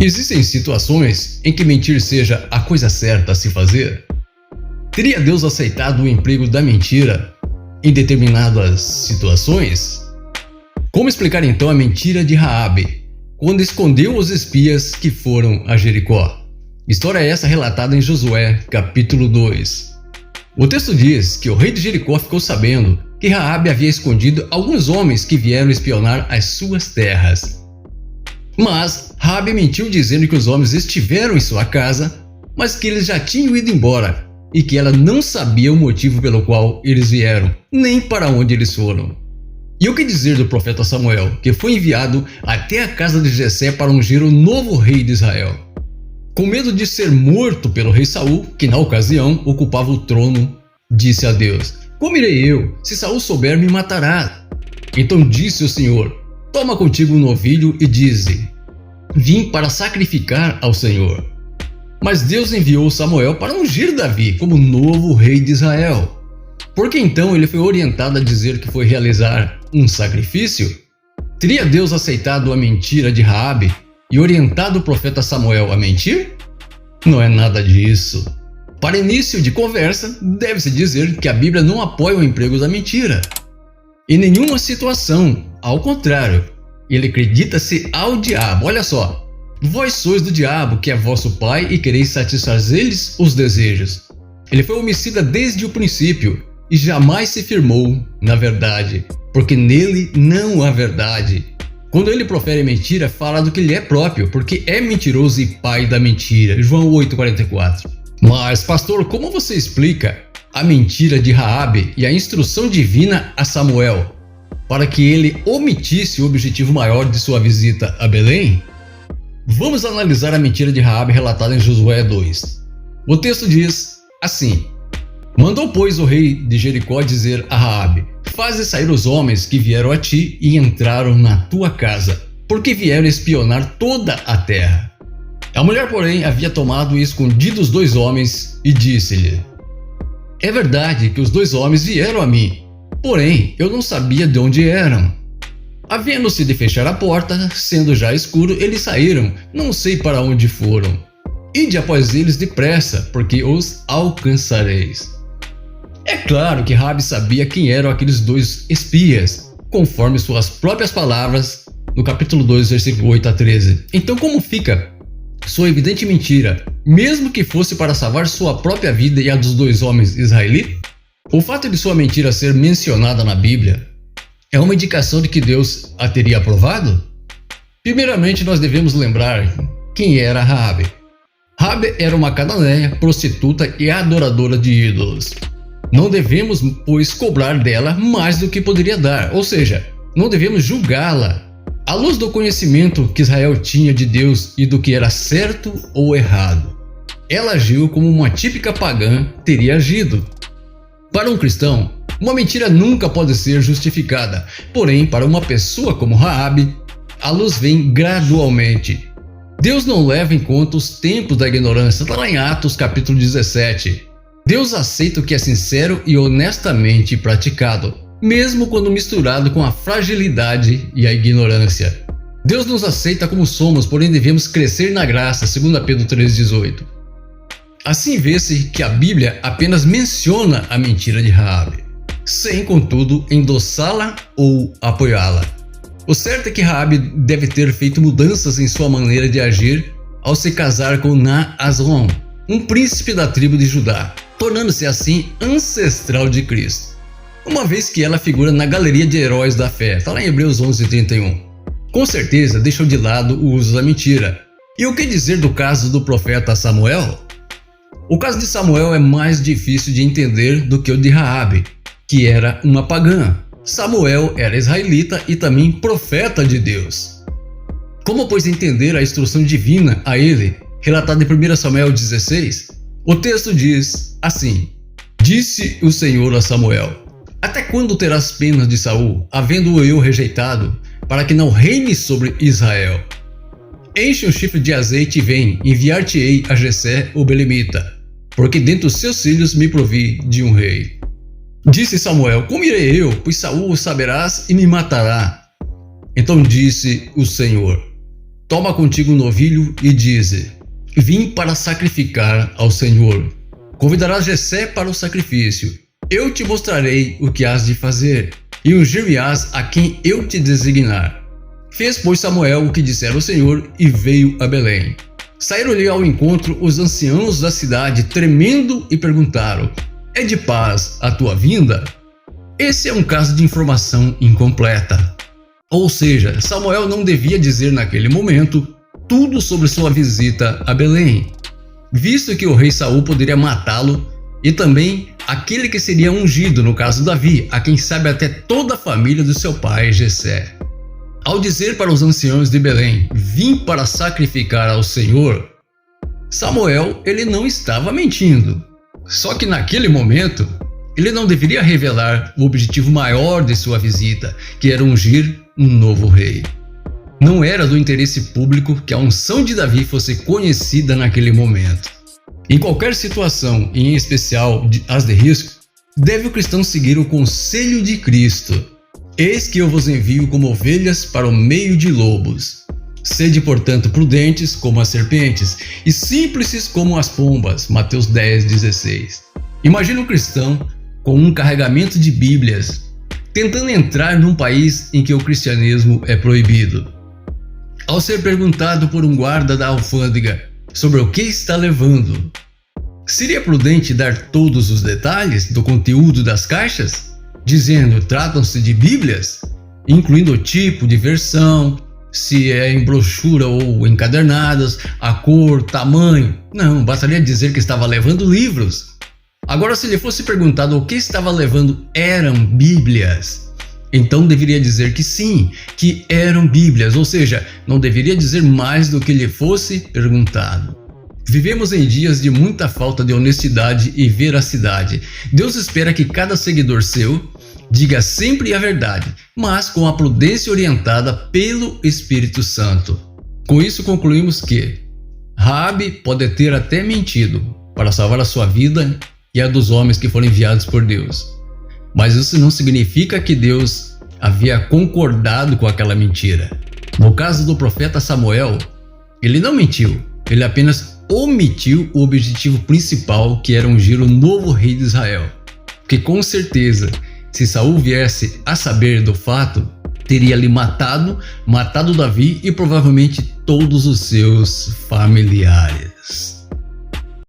Existem situações em que mentir seja a coisa certa a se fazer? Teria Deus aceitado o emprego da mentira em determinadas situações? Como explicar então a mentira de Raabe, quando escondeu os espias que foram a Jericó? História essa relatada em Josué, capítulo 2. O texto diz que o rei de Jericó ficou sabendo que Raabe havia escondido alguns homens que vieram espionar as suas terras. Mas Raabe mentiu dizendo que os homens estiveram em sua casa, mas que eles já tinham ido embora e que ela não sabia o motivo pelo qual eles vieram, nem para onde eles foram. E o que dizer do profeta Samuel, que foi enviado até a casa de Jessé para ungir o novo rei de Israel? Com medo de ser morto pelo rei Saul, que na ocasião ocupava o trono, disse a Deus: "Como irei eu? Se Saul souber, me matará." Então disse o Senhor: "Toma contigo um novilho e dize: vim para sacrificar ao Senhor." Mas Deus enviou Samuel para ungir Davi como novo rei de Israel. Por que então ele foi orientado a dizer que foi realizar um sacrifício? Teria Deus aceitado a mentira de Raabe e orientado o profeta Samuel a mentir? Não é nada disso. Para início de conversa, deve-se dizer que a Bíblia não apoia o emprego da mentira. Em nenhuma situação, ao contrário, ele acredita-se ao diabo. Olha só: vós sois do diabo, que é vosso pai, e quereis satisfazer-lhes os desejos. Ele foi homicida desde o princípio e jamais se firmou na verdade, porque nele não há verdade. Quando ele profere mentira, fala do que lhe é próprio, porque é mentiroso e pai da mentira. João 8,44. Mas, pastor, como você explica a mentira de Raabe e a instrução divina a Samuel para que ele omitisse o objetivo maior de sua visita a Belém? Vamos analisar a mentira de Raabe relatada em Josué 2. O texto diz assim: mandou, pois, o rei de Jericó dizer a Raabe: faze sair os homens que vieram a ti e entraram na tua casa, porque vieram espionar toda a terra. A mulher, porém, havia tomado e escondido os 2 homens e disse-lhe: é verdade que os 2 homens vieram a mim, porém eu não sabia de onde eram. Havendo-se de fechar a porta, sendo já escuro, eles saíram, não sei para onde foram. Ide após eles depressa, porque os alcançareis. É claro que Raabe sabia quem eram aqueles 2 espias, conforme suas próprias palavras, no capítulo 2, versículo 8 a 13. Então como fica sua evidente mentira, mesmo que fosse para salvar sua própria vida e a dos 2 homens israelitas? O fato de sua mentira ser mencionada na Bíblia é uma indicação de que Deus a teria aprovado? Primeiramente, nós devemos lembrar quem era Raabe. Raabe era uma cananeia, prostituta e adoradora de ídolos. Não devemos, pois, cobrar dela mais do que poderia dar, ou seja, não devemos julgá-la à luz do conhecimento que Israel tinha de Deus e do que era certo ou errado. Ela agiu como uma típica pagã teria agido. Para um cristão, uma mentira nunca pode ser justificada, porém, para uma pessoa como Raabe, a luz vem gradualmente. Deus não leva em conta os tempos da ignorância, está lá em Atos capítulo 17. Deus aceita o que é sincero e honestamente praticado, mesmo quando misturado com a fragilidade e a ignorância. Deus nos aceita como somos, porém devemos crescer na graça, 2 Pedro 3,18. Assim vê-se que a Bíblia apenas menciona a mentira de Raabe, sem, contudo, endossá-la ou apoiá-la. O certo é que Raabe deve ter feito mudanças em sua maneira de agir ao se casar com Naasron, um príncipe da tribo de Judá, tornando-se assim ancestral de Cristo, uma vez que ela figura na galeria de heróis da fé, está lá em Hebreus 11:31. Com certeza deixou de lado o uso da mentira. E o que dizer do caso do profeta Samuel? O caso de Samuel é mais difícil de entender do que o de Raabe, que era uma pagã. Samuel era israelita e também profeta de Deus. Como, pois, entender a instrução divina a ele, relatada em 1 Samuel 16? O texto diz assim: disse o Senhor a Samuel: até quando terás pena de Saul, havendo-o eu rejeitado, para que não reine sobre Israel? Enche um chifre de azeite e vem, enviar-te-ei a Jessé o belemita, porque dentre os seus filhos me provi de um rei. Disse Samuel: como irei eu, pois Saul o saberás e me matará. Então disse o Senhor: toma contigo um novilho e dize: vim para sacrificar ao Senhor. Convidarás Jessé para o sacrifício. Eu te mostrarei o que has de fazer, e ungir-me-ás a quem eu te designar. Fez, pois, Samuel o que dissera o Senhor, e veio a Belém. Saíram-lhe ao encontro os anciãos da cidade, tremendo, e perguntaram: é de paz a tua vinda? Esse é um caso de informação incompleta. Ou seja, Samuel não devia dizer naquele momento tudo sobre sua visita a Belém, visto que o rei Saul poderia matá-lo e também aquele que seria ungido, no caso Davi, a quem sabe até toda a família do seu pai Jessé. Ao dizer para os anciãos de Belém: vim para sacrificar ao Senhor, Samuel ele não estava mentindo. Só que naquele momento ele não deveria revelar o objetivo maior de sua visita, que era ungir um novo rei. Não era do interesse público que a unção de Davi fosse conhecida naquele momento. Em qualquer situação, e em especial as de risco, deve o cristão seguir o conselho de Cristo. Eis que eu vos envio como ovelhas para o meio de lobos. Sede, portanto, prudentes como as serpentes e simples como as pombas. Mateus 10:16. Imagina um cristão com um carregamento de Bíblias, tentando entrar num país em que o cristianismo é proibido. Ao ser perguntado por um guarda da alfândega sobre o que está levando, seria prudente dar todos os detalhes do conteúdo das caixas, dizendo tratam-se de Bíblias, incluindo o tipo de versão, se é em brochura ou encadernadas, a cor, tamanho? Não, bastaria dizer que estava levando livros. Agora, se lhe fosse perguntado o que estava levando eram Bíblias, então deveria dizer que sim, que eram Bíblias, ou seja, não deveria dizer mais do que lhe fosse perguntado. Vivemos em dias de muita falta de honestidade e veracidade. Deus espera que cada seguidor seu diga sempre a verdade, mas com a prudência orientada pelo Espírito Santo. Com isso concluímos que Raabe pode ter até mentido para salvar a sua vida e a dos homens que foram enviados por Deus. Mas isso não significa que Deus havia concordado com aquela mentira. No caso do profeta Samuel, ele não mentiu, ele apenas omitiu o objetivo principal, que era ungir o novo rei de Israel. Porque com certeza, se Saul viesse a saber do fato, teria ali matado Davi e provavelmente todos os seus familiares.